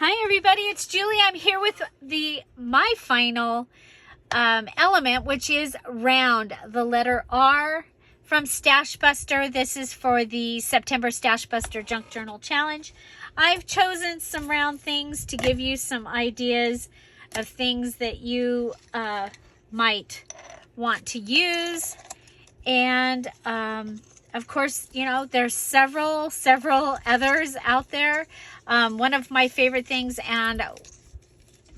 Hi everybody, it's Julie. I'm here with my final element, which is round, the letter R from Stashbuster. This is for the September Stashbuster Junk Journal Challenge. I've chosen some round things to give you some ideas of things that you might want to use. And of course, you know, there's several others out there. One of my favorite things and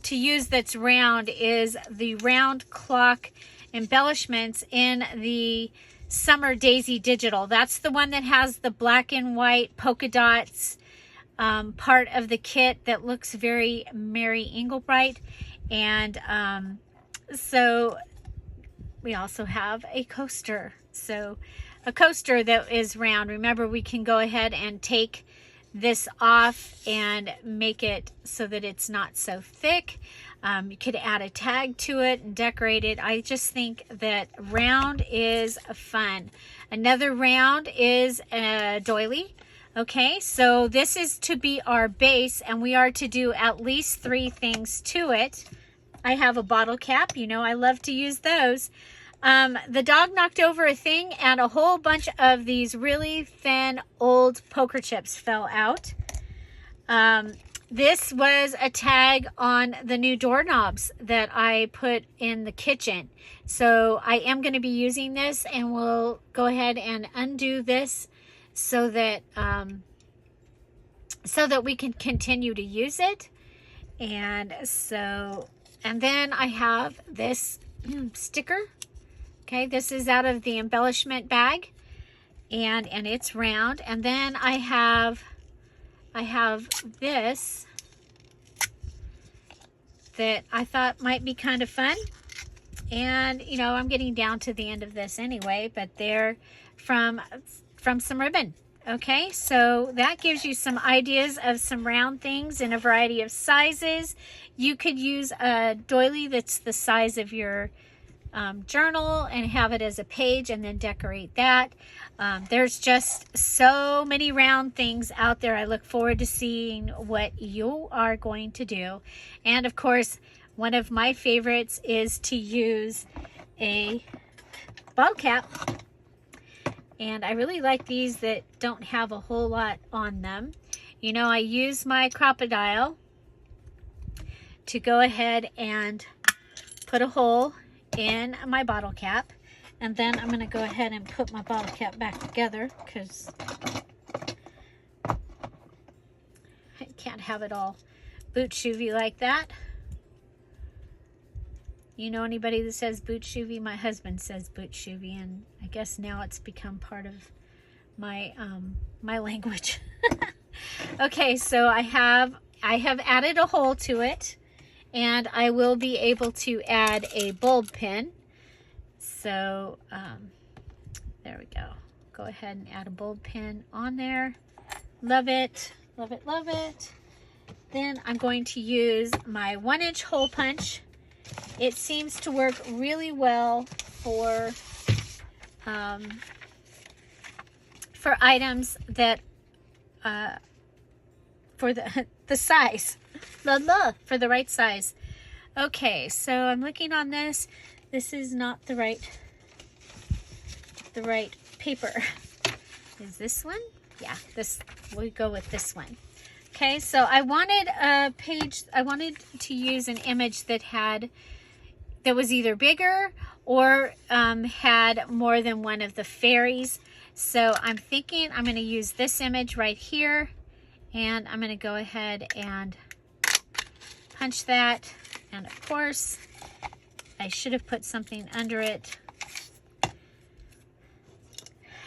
to use that's round is the round clock embellishments in the Summer Daisy Digital. That's the one that has the black and white polka dots part of the kit that looks very Mary Englebright. And so we also have a coaster. So a coaster that is round. Remember, we can go ahead and take this off and make it so that it's not so thick. You could add a tag to it and decorate it. I just think that round is fun. Another round is a doily. Okay, so this is to be our base, and we are to do at least 3 things to it. I have a bottle cap. You know, I love to use those. The dog knocked over a thing and a whole bunch of these really thin old poker chips fell out. This was a tag on the new doorknobs that I put in the kitchen. So I am going to be using this, and we'll go ahead and undo this so that we can continue to use it. And then I have this sticker. Okay, this is out of the embellishment bag, and it's round. And then I have this that I thought might be kind of fun. And you know, I'm getting down to the end of this anyway, but they're from some ribbon. Okay, so that gives you some ideas of some round things in a variety of sizes. You could use a doily that's the size of your journal and have it as a page and then decorate that. There's just so many round things out there. I look forward to seeing what you are going to do. And of course, one of my favorites is to use a bottle cap. And I really like these that don't have a whole lot on them. You know, I use my crocodile to go ahead and put a hole in my bottle cap, and then I'm going to go ahead and put my bottle cap back together because I can't have it all boot shoovy like that. You know anybody that says boot shoovy? My husband says boot shoovy, and I guess now it's become part of my my language. Okay, so I have added a hole to it. And I will be able to add a bulb pin. So there we go. Go ahead and add a bulb pin on there. Love it, love it, love it. Then I'm going to use my 1-inch hole punch. It seems to work really well for items that for the size. For the right size. Okay, so I'm looking on this. This is not the right paper. Is this one? Yeah, we'll go with this one. Okay, so I wanted to use an image that was either bigger or had more than one of the fairies. So I'm thinking I'm going to use this image right here, and I'm going to go ahead and punch that. And of course, I should have put something under it.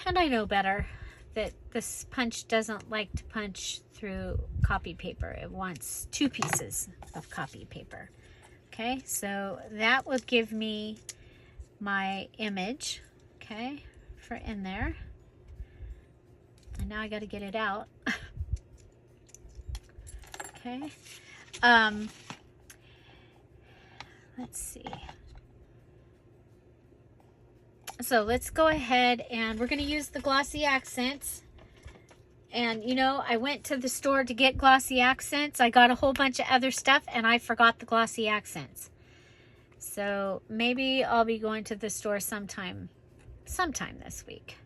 And I know better that this punch doesn't like to punch through copy paper. It wants 2 pieces of copy paper. Okay, so that will give me my image, okay, for in there. And now I got to get it out. Okay. Let's see. So let's go ahead and we're going to use the glossy accents. And you know, I went to the store to get glossy accents. I got a whole bunch of other stuff and I forgot the glossy accents. So maybe I'll be going to the store sometime this week.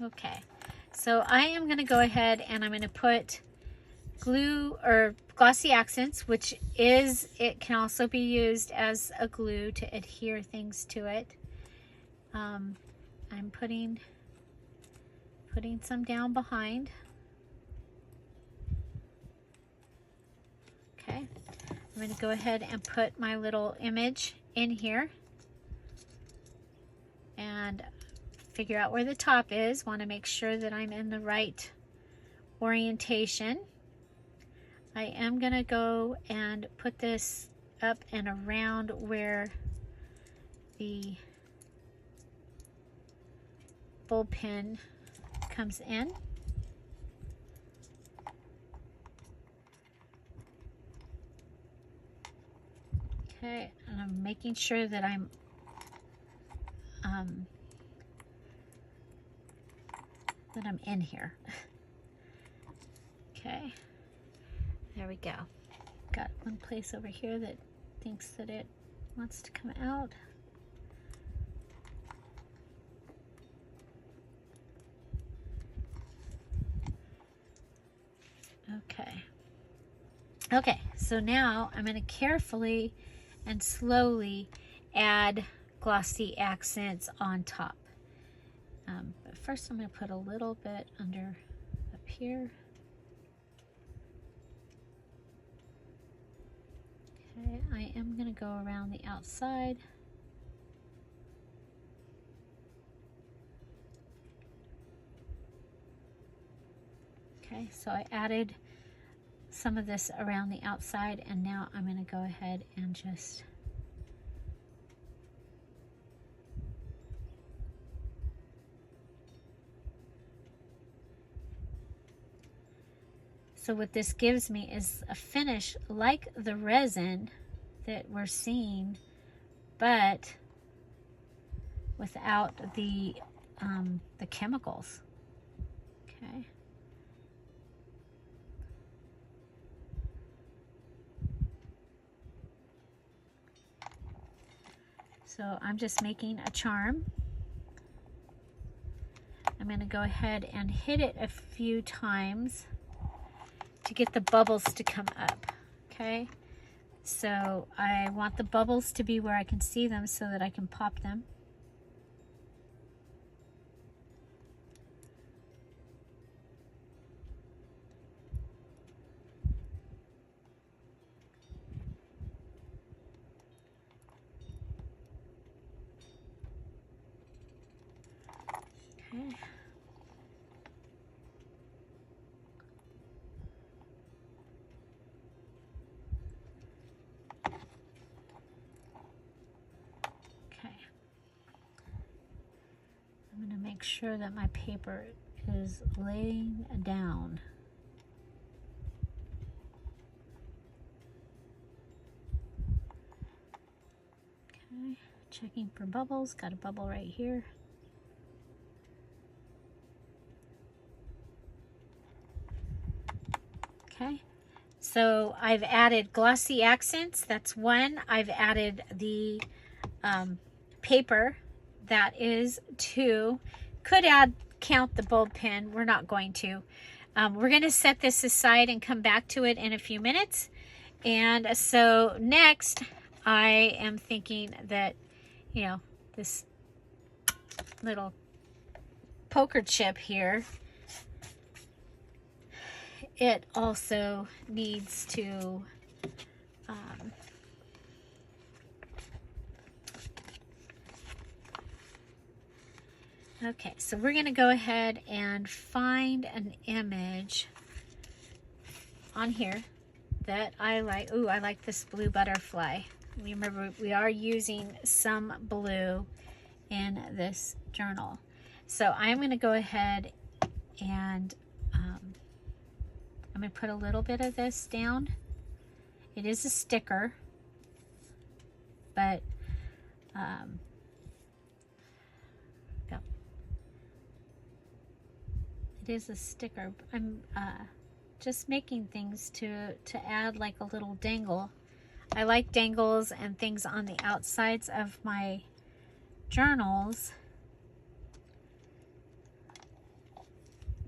Okay, so I am going to go ahead and I'm going to put glue or glossy accents, which it can also be used as a glue to adhere things to it. I'm putting some down behind. Okay, I'm going to go ahead and put my little image in here and figure out where the top is. Want to make sure that I'm in the right orientation. I am going to go and put this up and around where the bulb pin comes in. Okay, and I'm making sure that I'm in here. Okay, there we go. Got one place over here that thinks that it wants to come out. Okay, so now I'm going to carefully and slowly add glossy accents on top. But first I'm going to put a little bit under up here. Okay, I am going to go around the outside. Okay, so I added some of this around the outside, and now I'm going to go ahead and just so what this gives me is a finish like the resin that we're seeing, but without the chemicals. Okay. So I'm just making a charm. I'm going to go ahead and hit it a few times to get the bubbles to come up. Okay, so I want the bubbles to be where I can see them so that I can pop them. Okay. I'm going to make sure that my paper is laying down. Okay, checking for bubbles. Got a bubble right here. Okay, so I've added glossy accents. That's one. I've added the paper. That is two. Could count the bulb pin. We're not going to. We're going to set this aside and come back to it in a few minutes. And so next, I am thinking that, you know, this little poker chip here, it also needs to okay, so we're going to go ahead and find an image on here that I like. Ooh, I like this blue butterfly. Remember, we are using some blue in this journal. So I'm going to go ahead and I'm going to put a little bit of this down. It is a sticker, but it is a sticker. I'm just making things to add like a little dangle. I like dangles and things on the outsides of my journals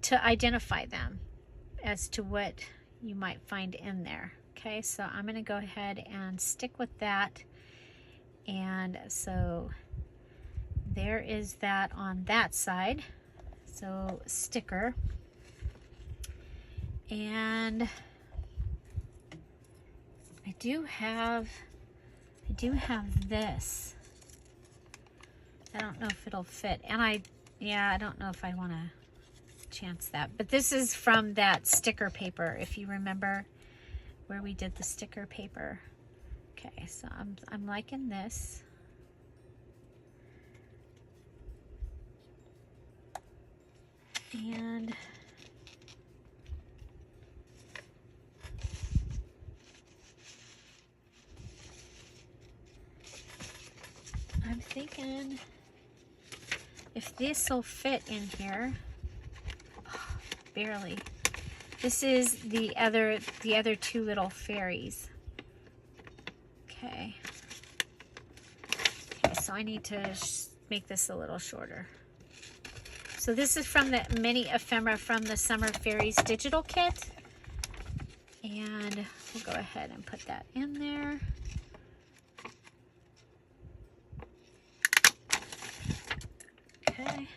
to identify them as to what you might find in there. Okay, so I'm going to go ahead and stick with that. And so there is that on that side. So sticker. And I do have this. I don't know if it'll fit. And I don't know if I want to chance that. But this is from that sticker paper, if you remember where we did the sticker paper. Okay, so I'm liking this. And I'm thinking if this will fit in here. Oh, barely. This is the other two little fairies. Okay. Okay, so I need to make this a little shorter. So this is from the mini ephemera from the Summer Fairies digital kit. And we'll go ahead and put that in there. Okay.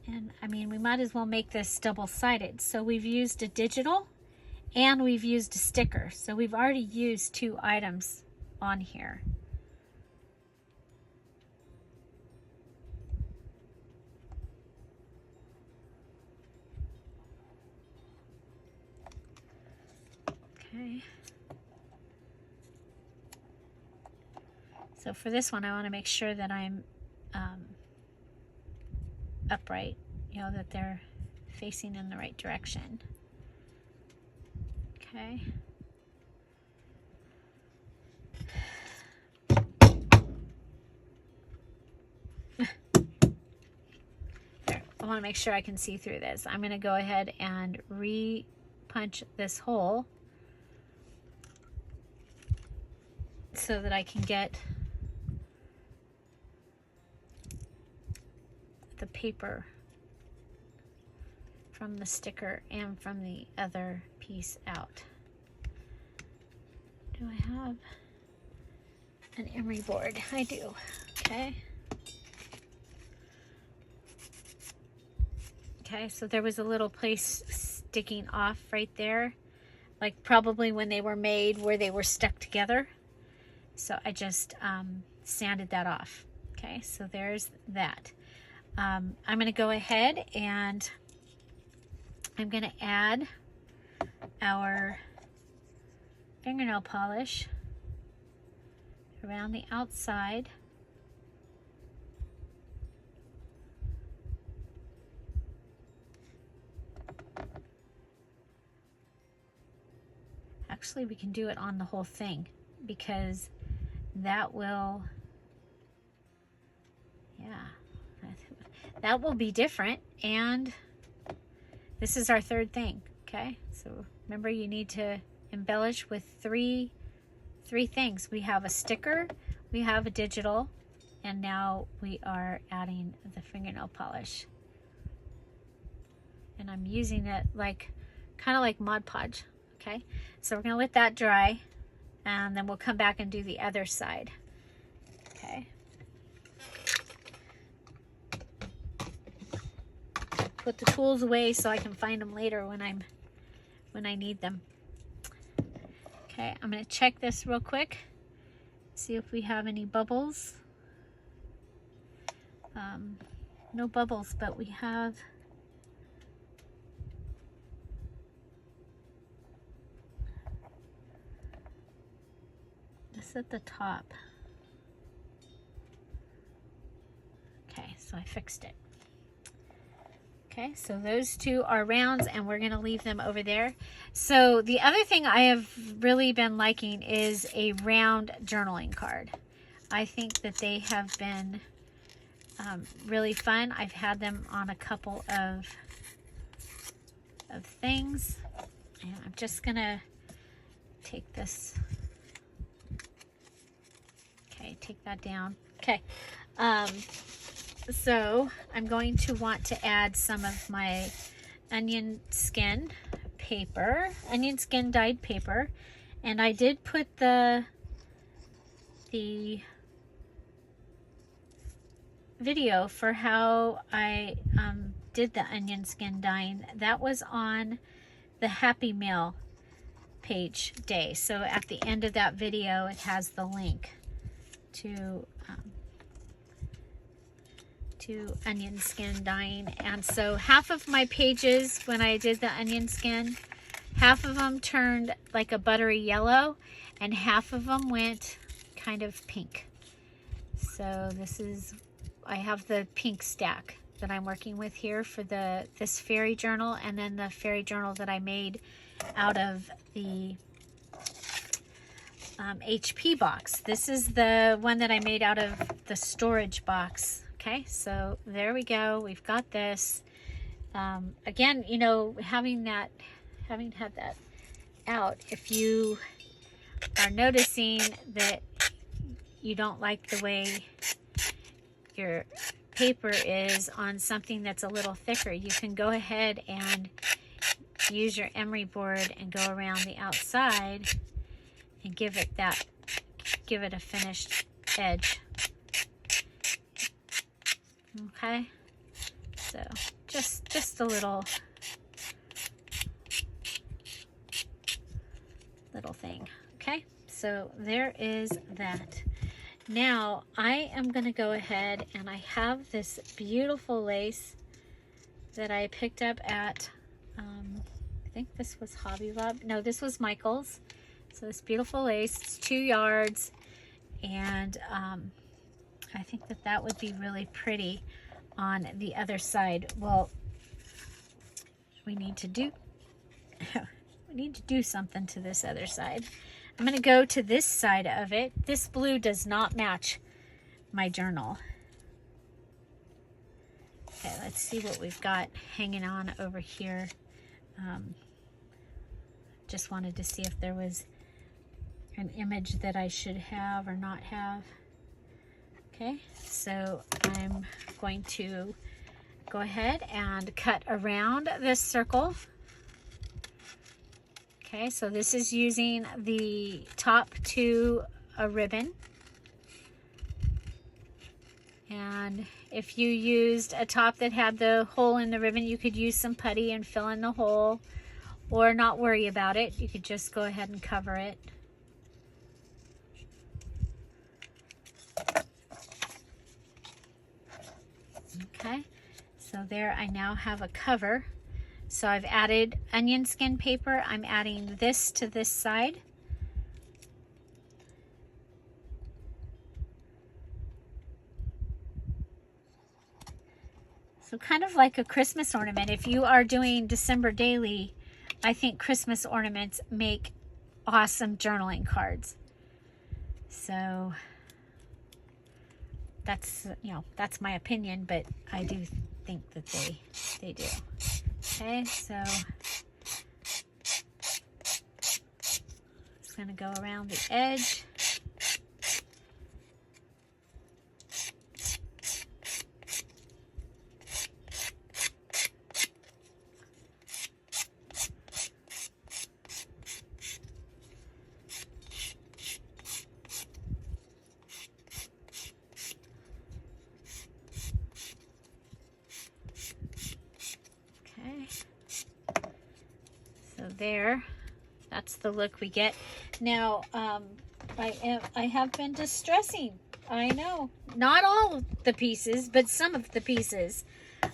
And I mean, we might as well make this double-sided. So we've used a digital and we've used a sticker. So we've already used 2 items on here. Okay. So for this one, I want to make sure that I'm upright, you know, that they're facing in the right direction. Okay. There, I want to make sure I can see through this. I'm going to go ahead and re-punch this hole so that I can get the paper from the sticker and from the other piece out. Do I have an emery board? I do. Okay. Okay, so there was a little place sticking off right there, like probably when they were made where they were stuck together. So I just sanded that off. Okay, so there's that. I'm going to go ahead and I'm going to add our fingernail polish around the outside. Actually, we can do it on the whole thing because that will, that will be different. And this is our 3rd thing. Okay, so remember, you need to embellish with three things. We have a sticker, we have a digital, and now we are adding the fingernail polish. And I'm using it like kind of like Mod Podge. Okay, so we're going to let that dry and then we'll come back and do the other side. Okay. Put the tools away so I can find them later when I need them. Okay, I'm going to check this real quick. See if we have any bubbles. No bubbles, but we have this at the top. Okay, so I fixed it. Okay, so those 2 are rounds and we're going to leave them over there. So the other thing I have really been liking is a round journaling card. I think that they have been really fun. I've had them on a couple of things, and I'm just gonna take this. Okay, take that down. Okay, so I'm going to want to add some of my onion skin paper, onion skin dyed paper, and I did put the video for how I did the onion skin dyeing. That was on the Happy Mail page day. So at the end of that video, it has the link to onion skin dyeing. And so half of my pages, when I did the onion skin, half of them turned like a buttery yellow, and half of them went kind of pink. So this is, I have the pink stack that I'm working with here for this fairy journal, and then the fairy journal that I made out of the HP box. This is the one that I made out of the storage box. Okay, so there we go. We've got this. Again, you know, having had that out, if you are noticing that you don't like the way your paper is on something that's a little thicker, you can go ahead and use your emery board and go around the outside and give it a finished edge. Okay, so just a little thing. Okay, so there is that. Now I am going to go ahead, and I have this beautiful lace that I picked up at I think this was Hobby Lobby. No, this was Michael's. So this beautiful lace, it's 2 yards, and I think that would be really pretty on the other side. Well, we need to do something to this other side. I'm going to go to this side of it. This blue does not match my journal. Okay, let's see what we've got hanging on over here. Just wanted to see if there was an image that I should have or not have. Okay, so I'm going to go ahead and cut around this circle. Okay, so this is using the top to a ribbon. And if you used a top that had the hole in the ribbon, you could use some putty and fill in the hole, or not worry about it. You could just go ahead and cover it. Okay, so there I now have a cover. So I've added onion skin paper. I'm adding this to this side. So kind of like a Christmas ornament. If you are doing December daily, I think Christmas ornaments make awesome journaling cards. So that's, you know, that's my opinion, but I do think that they do. Okay, so just going to go around the edge. There, that's the look we get. Now I have been distressing, I know, not all the pieces, but some of the pieces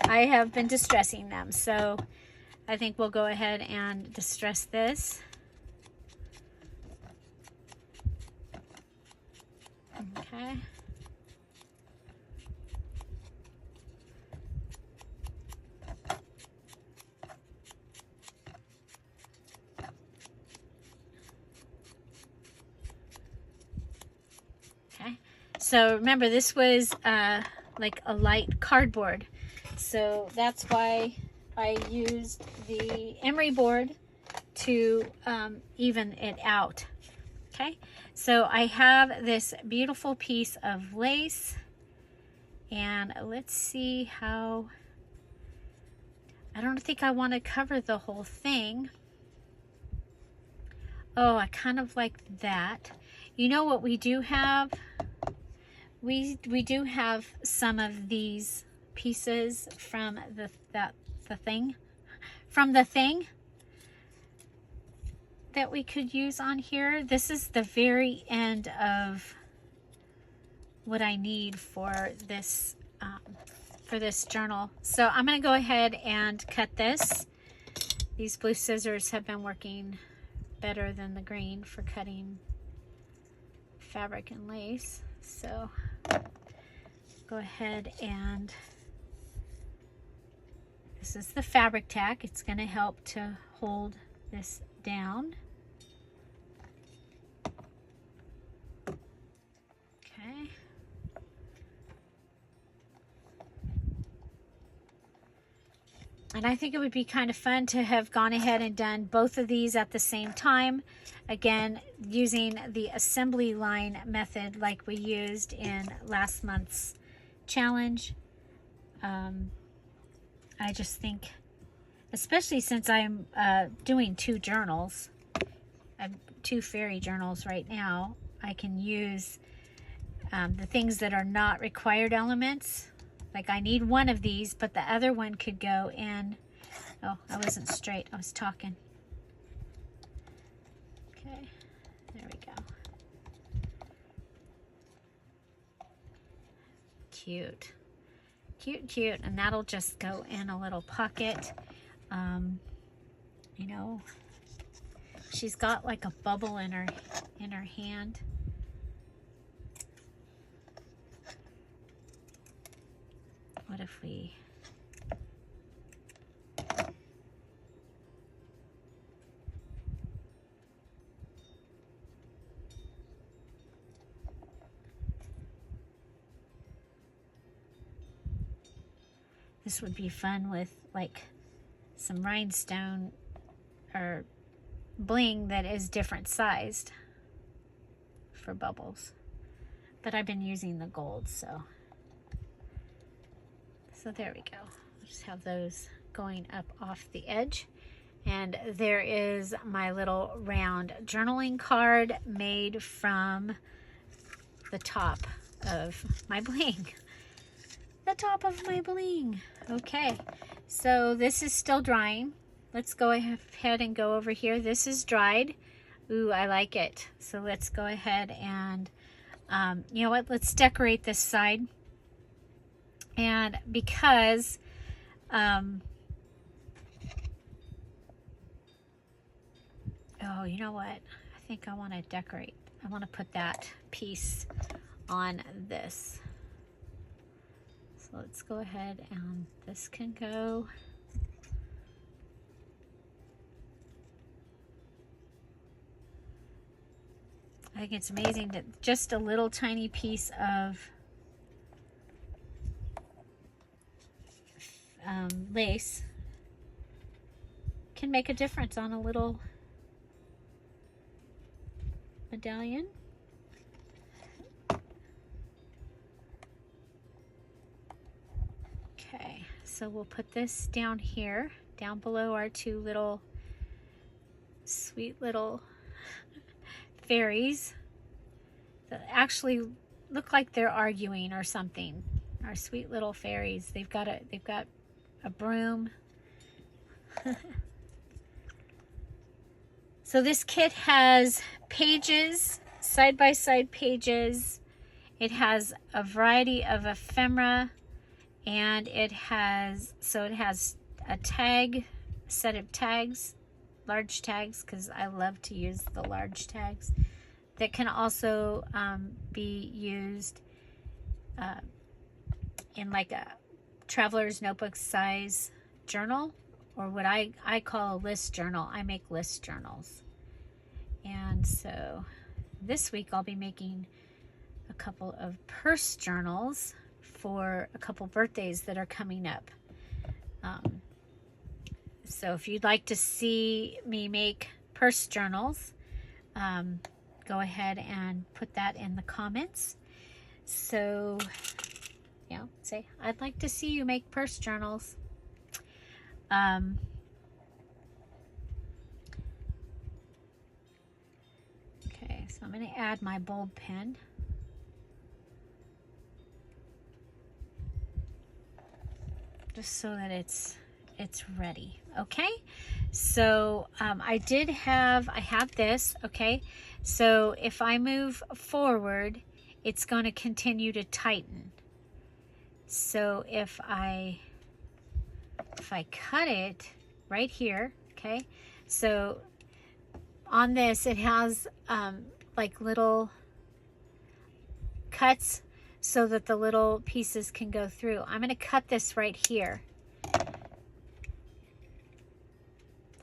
I have been distressing them. So I think we'll go ahead and distress this. Okay. So remember, this was like a light cardboard. So that's why I used the emery board to even it out. Okay, so I have this beautiful piece of lace, and let's see how, I don't think I want to cover the whole thing. Oh, I kind of like that. You know what we do have? We do have some of these pieces from the thing that we could use on here. This is the very end of what I need for this journal. So I'm going to go ahead and cut this. These blue scissors have been working better than the green for cutting fabric and lace. So go ahead, and this is the fabric tack. It's going to help to hold this down. Okay. And I think it would be kind of fun to have gone ahead and done both of these at the same time. Again, using the assembly line method like we used in last month's challenge. I just think, especially since I'm doing two journals, two fairy journals right now, I can use the things that are not required elements. Like I need one of these, but the other one could go in. Oh, I wasn't straight. I was talking. Okay, there we go. Cute. Cute, cute. And that'll just go in a little pocket. You know, she's got like a bubble in her hand. What if we... This would be fun with like some rhinestone or bling that is different sized for bubbles. But I've been using the gold, so there we go. I'll just have those going up off the edge. And there is my little round journaling card made from the top of my bling. The top of my bling. Okay, so this is still drying. Let's go ahead and go over here. This is dried. Ooh, I like it. So let's go ahead and, you know what? Let's decorate this side. And because, oh, you know what? I think I want to decorate. I want to put that piece on this. So let's go ahead, and this can go. I think it's amazing that just a little tiny piece of lace can make a difference on a little medallion. Okay, so we'll put this down here, down below our two little sweet little fairies that actually look like they're arguing or something. Our sweet little fairies. They've got a broom. So this kit has pages, side-by-side pages. It has a variety of ephemera, and it has a tag, set of tags, large tags, because I love to use the large tags, that can also be used in like a traveler's notebook size journal, or what I call a list journal. I make list journals. And so this week I'll be making a couple of purse journals for a couple birthdays that are coming up. So if you'd like to see me make purse journals, go ahead and put that in the comments. So, yeah, say, I'd like to see you make purse journals. Okay, so I'm going to add my bulb pen. Just so that it's ready. Okay, so I have this. Okay, so if I move forward, it's going to continue to tighten. So if I cut it right here, okay, so on this it has like little cuts so that the little pieces can go through. I'm going to cut this right here.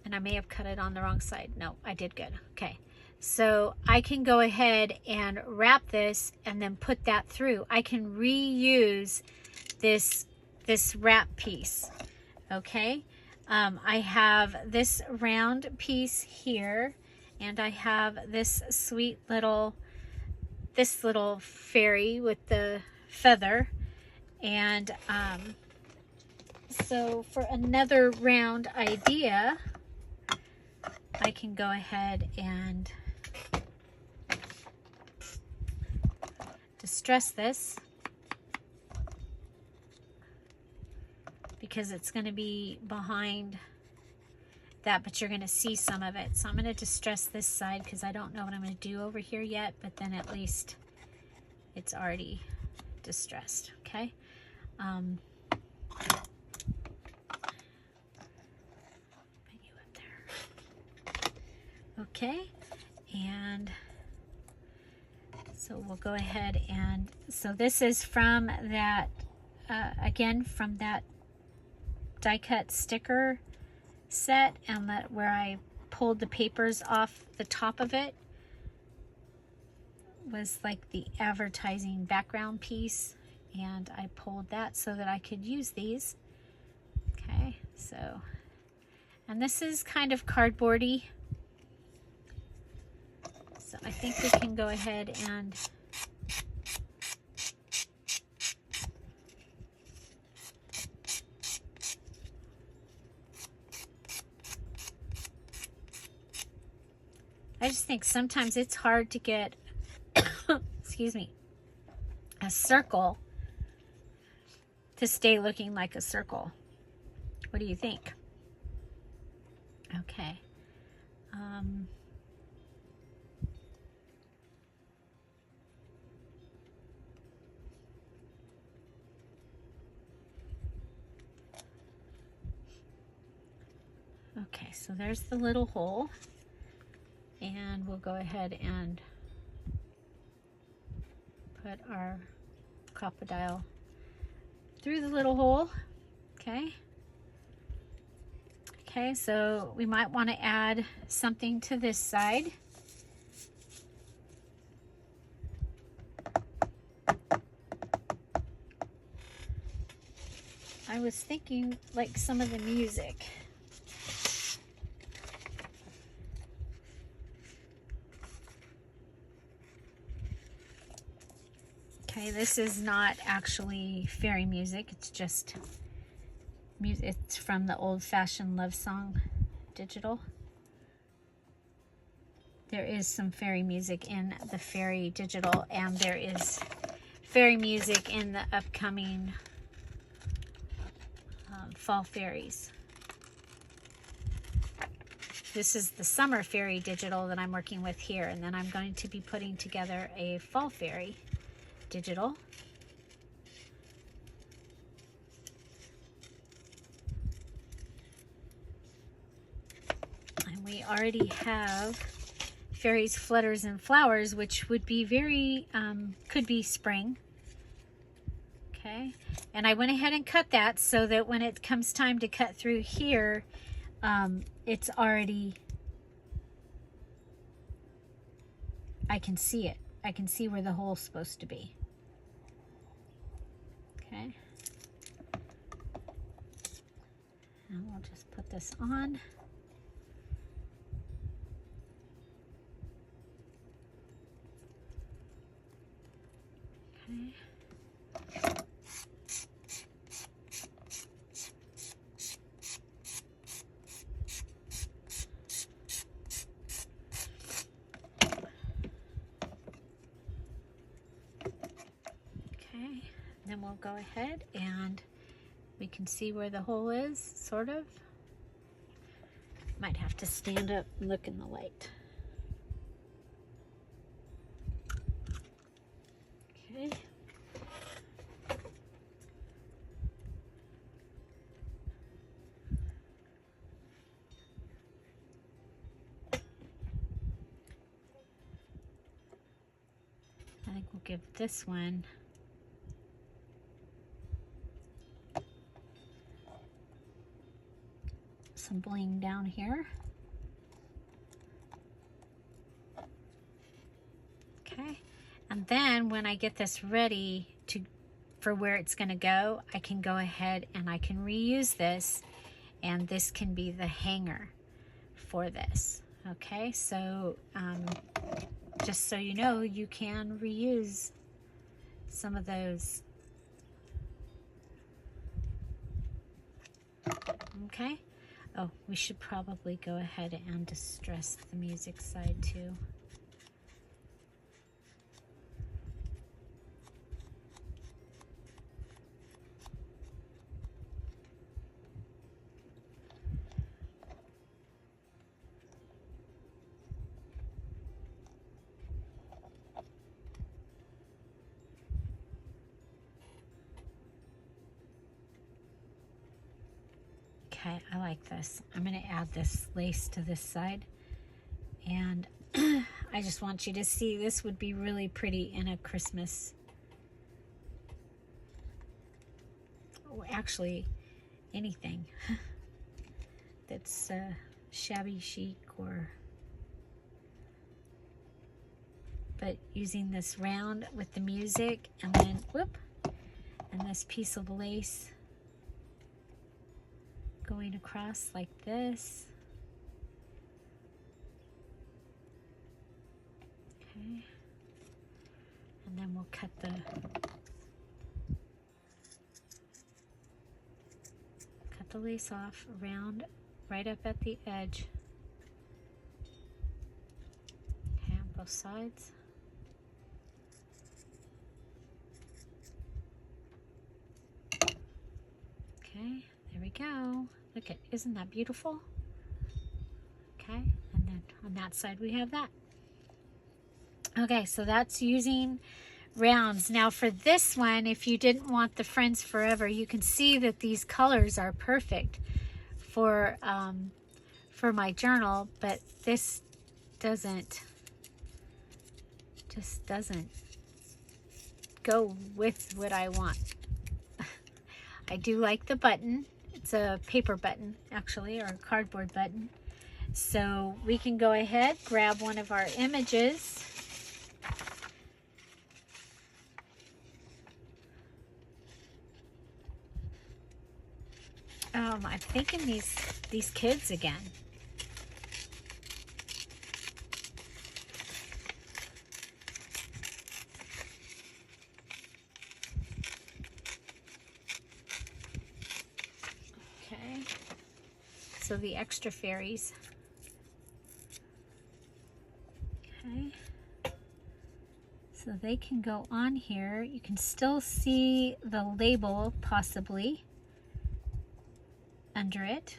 And I may have cut it on the wrong side. No, I did good. Okay. So I can go ahead and wrap this and then put that through. I can reuse this wrap piece. Okay. I have this round piece here, and I have this sweet little fairy with the feather. And so for another round idea, I can go ahead and distress this because it's going to be behind that, but you're going to see some of it. So I'm going to distress this side because I don't know what I'm going to do over here yet, but then at least it's already distressed. Okay. Okay, and so we'll go ahead and, so this is from that, again, from that die cut sticker set, and that where I pulled the papers off the top of it was like the advertising background piece, and I pulled that so that I could use these. Okay, so, and this is kind of cardboardy. So I think we can go ahead and I just think sometimes it's hard to get excuse me, a circle to stay looking like a circle. What do you think? Okay. Okay, so there's the little hole, and we'll go ahead and put our crocodile through the little hole. Okay. Okay, so we might want to add something to this side. I was thinking like some of the music. Okay, this is not actually fairy music, it's just music. It's from the old-fashioned love song digital. There is some fairy music in the fairy digital, and there is fairy music in the upcoming fall fairies. This is the summer fairy digital that I'm working with here, and then I'm going to be putting together a fall fairy digital. And we already have fairies, flutters, and flowers, which would be very, could be spring. Okay, and I went ahead and cut that so that when it comes time to cut through here, it's already, I can see it. I can see where the hole's supposed to be. Okay. And we'll just put this on. Okay. Okay, then we'll go ahead and we can see where the hole is, sort of. Might have to stand up and look in the light. Okay. I think we'll give this one some bling down here. Okay, and then when I get this ready for where it's going to go, I can go ahead and I can reuse this, and this can be the hanger for this. Okay, so just so you know, you can reuse some of those. Okay. Oh, we should probably go ahead and distress the music side too. Okay, I like this. I'm going to add this lace to this side. And I just want you to see this would be really pretty in a Christmas. Or actually, anything that's shabby chic or... But using this round with the music and then, whoop, and this piece of lace going across like this. Okay. And then we'll cut the lace off around right up at the edge. Okay, on both sides. Okay, there we go. Look at, isn't that beautiful? Okay, and then on that side we have that. Okay, so that's using rounds. Now for this one, if you didn't want the Friends Forever, you can see that these colors are perfect for my journal, but this just doesn't go with what I want. I do like the button. It's a paper button, actually, or a cardboard button. So we can go ahead, grab one of our images. I'm thinking these kids again. Okay, so the extra fairies. Okay, so they can go on here. You can still see the label possibly under it.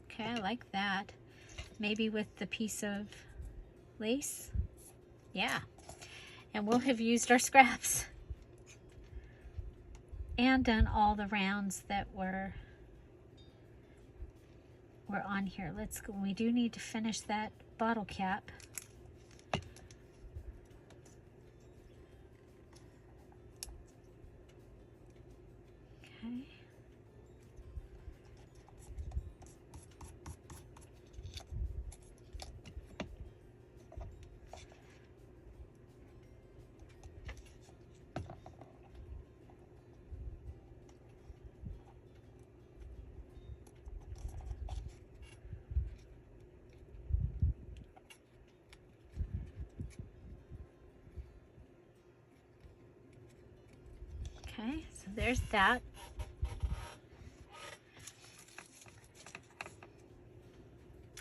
Okay, I like that. Maybe with the piece of lace. Yeah, and we'll have used our scraps and done all the rounds that were on here. Let's go. We do need to finish that bottle cap. Okay. there's that.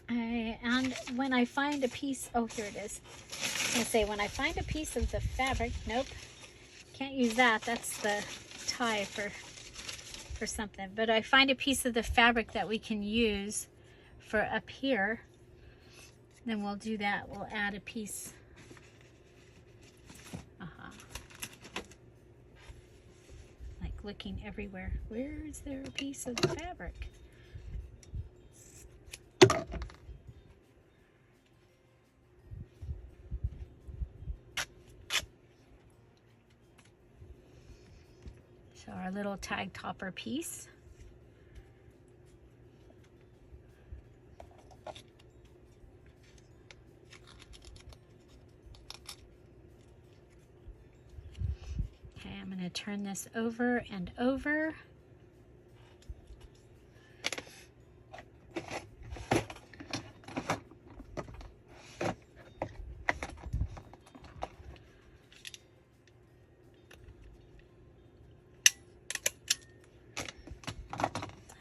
And when I find a piece, oh, here it is. I was gonna say, when I find a piece of the fabric, nope, can't use that. That's the tie for something. But I find a piece of the fabric that we can use for up here, then we'll do that. We'll add a piece. Like looking everywhere. Where is there a piece of the fabric? So our little tag topper piece. Okay, I'm going to turn this over and over.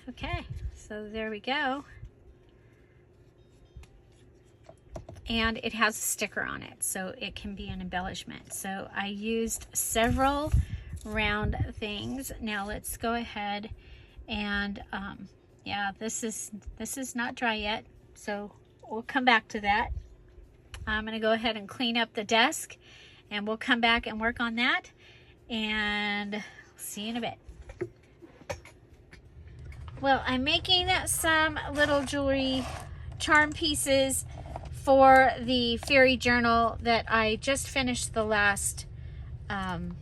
Okay, so there we go. And it has a sticker on it, so it can be an embellishment. So I used several round things. Now let's go ahead and yeah, this is not dry yet, so we'll come back to that. I'm gonna go ahead and clean up the desk, and we'll come back and work on that, and see you in a bit. Well, I'm making some little jewelry charm pieces for the fairy journal that I just finished the last of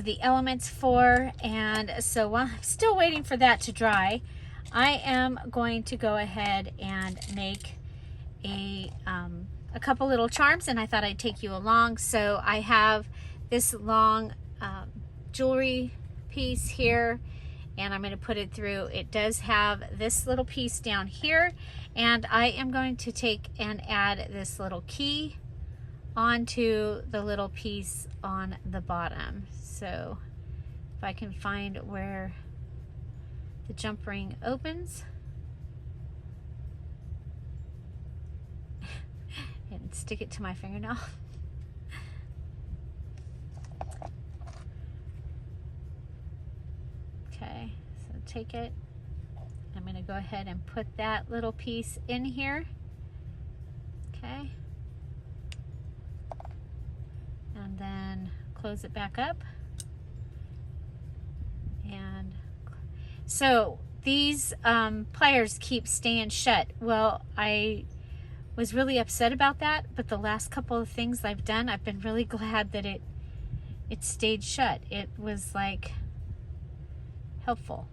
the elements for, and so while I'm still waiting for that to dry, I am going to go ahead and make a couple little charms, and I thought I'd take you along. So I have this long jewelry piece here, and I'm going to put it through. It does have this little piece down here, and I am going to take and add this little key onto the little piece on the bottom. So if I can find where the jump ring opens and stick it to my fingernail. Okay, so take it. I'm going to go ahead and put that little piece in here. Okay. And then close it back up. And so these pliers keep staying shut. Well, I was really upset about that, but the last couple of things I've done, I've been really glad that it stayed shut. It was like helpful.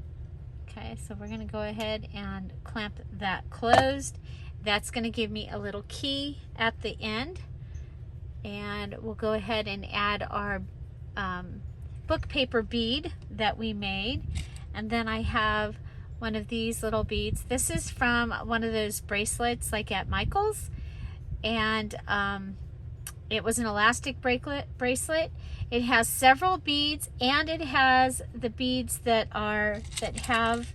Okay, so we're going to go ahead and clamp that closed. That's going to give me a little key at the end, and we'll go ahead and add our book paper bead that we made. And then I have one of these little beads. This is from one of those bracelets like at Michael's, and it was an elastic bracelet. It has several beads, and it has the beads that have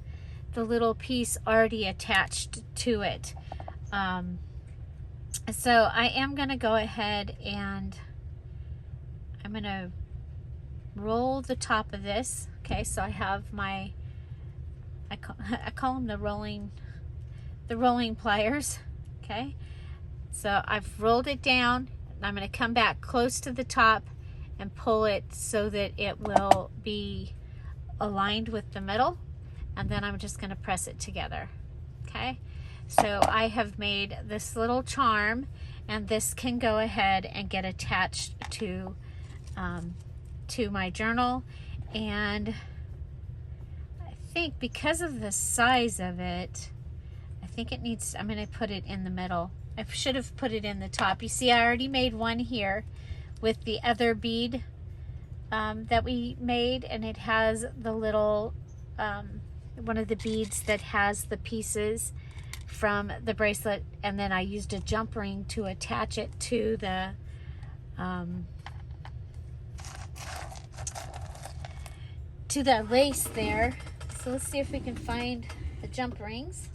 the little piece already attached to it. So I am going to go ahead and I'm going to roll the top of this. Okay, so I have my, I call them the rolling pliers. Okay, so I've rolled it down, and I'm going to come back close to the top and pull it so that it will be aligned with the middle, and then I'm just going to press it together. Okay, so I have made this little charm, and this can go ahead and get attached to my journal. And I think because of the size of it, I think it needs, I'm going to put it in the middle. I should have put it in the top. You see, I already made one here with the other bead that we made, and it has the little one of the beads that has the pieces from the bracelet, and then I used a jump ring to attach it to the to the lace there. So let's see if we can find the jump rings.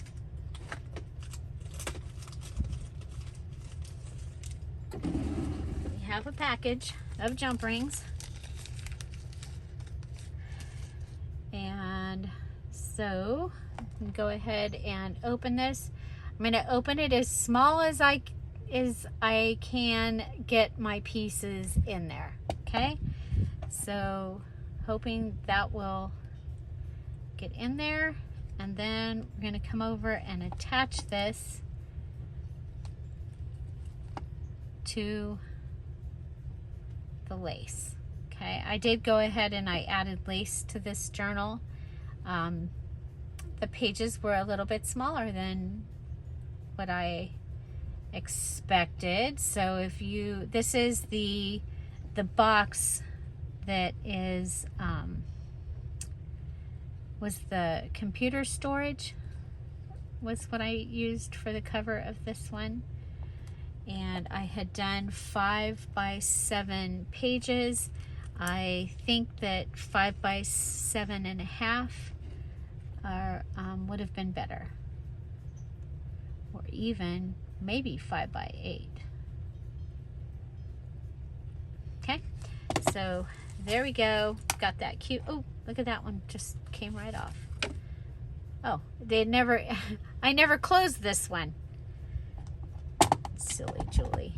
We have a package of jump rings. And so go ahead and open this. I'm going to open it as small as I can get my pieces in there. Okay, so hoping that will get in there, and then we're going to come over and attach this to the lace. Okay, I did go ahead and I added lace to this journal. The pages were a little bit smaller than what I expected. So if you, this is the box that is was the computer storage, was what I used for the cover of this one. And I had done 5 by 7 pages. I think that 5 by 7.5 are, would have been better, or even maybe 5 by 8. Okay, so there we go. Got that cute. Oh, look at that one, just came right off. Oh, they never, I never closed this one. Silly Julie.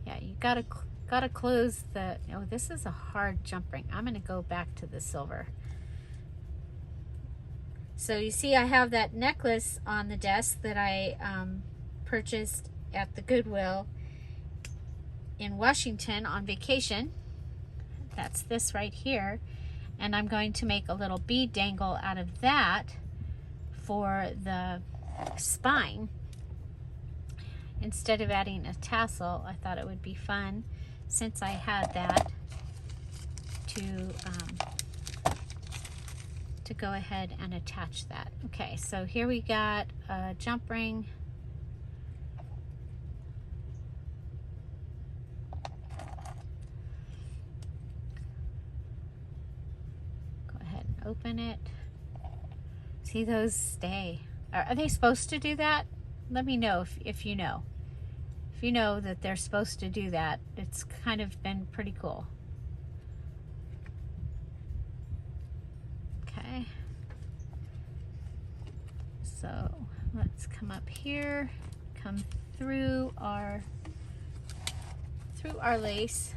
Yeah, you gotta close the, oh, this is a hard jump ring. I'm gonna go back to the silver. So you see I have that necklace on the desk that I purchased at the Goodwill in Washington on vacation. That's this right here. And I'm going to make a little bead dangle out of that for the spine. Instead of adding a tassel, I thought it would be fun, since I had that, to go ahead and attach that. Okay, so here we got a jump ring. Go ahead and open it. See, those stay. Are they supposed to do that? Let me know if you know. If you know that they're supposed to do that, it's kind of been pretty cool. Okay. So let's come up here, come through our lace.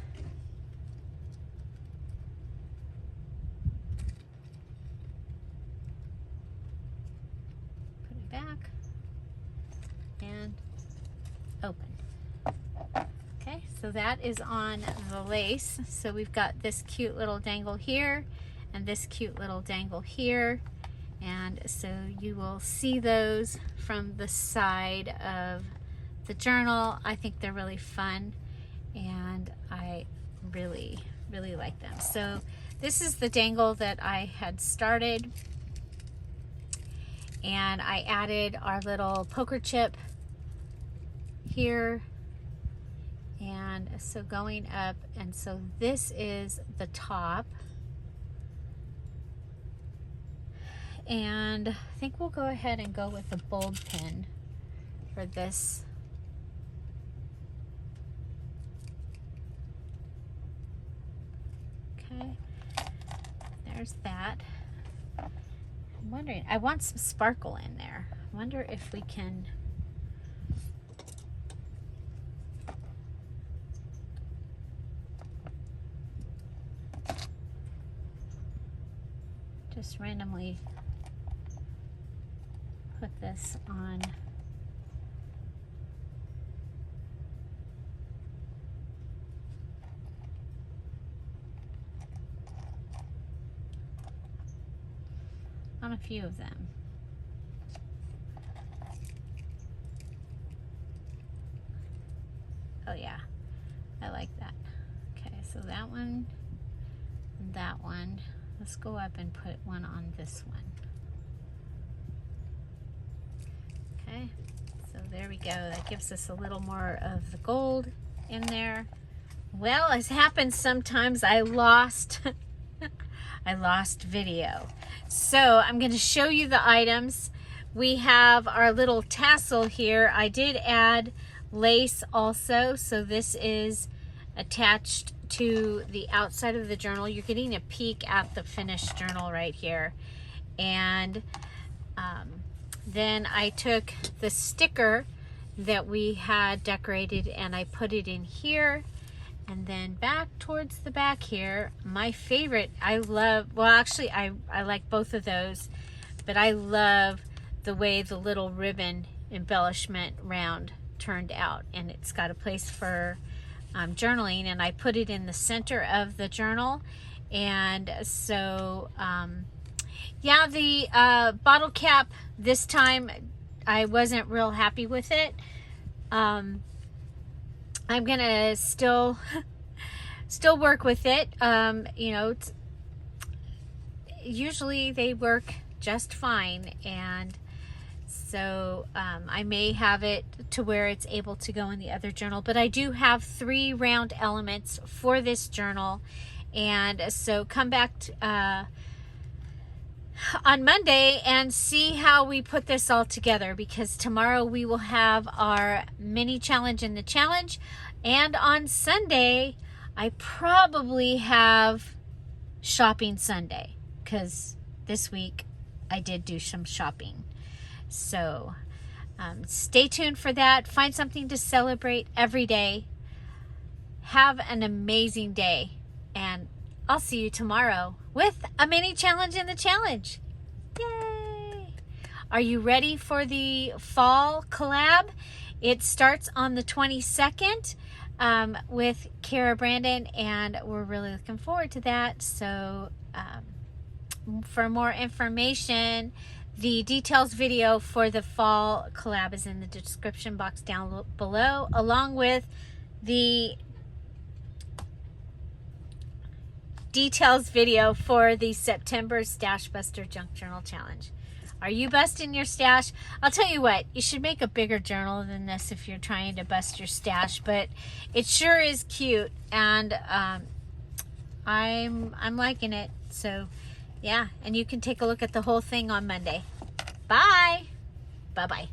Put it back and open. Okay, so that is on the lace. So we've got this cute little dangle here and this cute little dangle here. And so you will see those from the side of the journal. I think they're really fun, and I really, really like them. So this is the dangle that I had started, and I added our little poker chip here. And so going up, and so this is the top. And I think we'll go ahead and go with the bold pin for this. Okay, there's that. I'm wondering, I want some sparkle in there. I wonder if we can just randomly put this on. On a few of them. Oh yeah, I like that. Okay, so that one and that one. Let's go up and put one on this one. Okay, so there we go. That gives us a little more of the gold in there. Well, as happens sometimes, I lost video. So I'm going to show you the items. We have our little tassel here. I did add lace also, so this is attached to the outside of the journal. You're getting a peek at the finished journal right here. And then I took the sticker that we had decorated and I put it in here. And then back towards the back here, my favorite, I love, well actually I like both of those, but I love the way the little ribbon embellishment round turned out. And it's got a place for journaling, and I put it in the center of the journal. And so yeah, the bottle cap this time I wasn't real happy with it. I'm gonna still work with it. You know, usually they work just fine, and so I may have it to where it's able to go in the other journal, but I do have 3 round elements for this journal. And so come back on Monday and see how we put this all together, because tomorrow we will have our mini challenge in the challenge, and on Sunday I probably have shopping Sunday, because this week I did do some shopping. So stay tuned for that. Find something to celebrate every day. Have an amazing day, and I'll see you tomorrow with a mini challenge in the challenge. Yay! Are you ready for the fall collab? It starts on the 22nd with Kara Brandon, and we're really looking forward to that. So for more information, the details video for the fall collab is in the description box down below, along with the details video for the September Stash Buster Junk Journal Challenge. Are you busting your stash? I'll tell you what, you should make a bigger journal than this if you're trying to bust your stash, but it sure is cute, and I'm liking it. So yeah, and you can take a look at the whole thing on Monday. Bye. Bye-bye.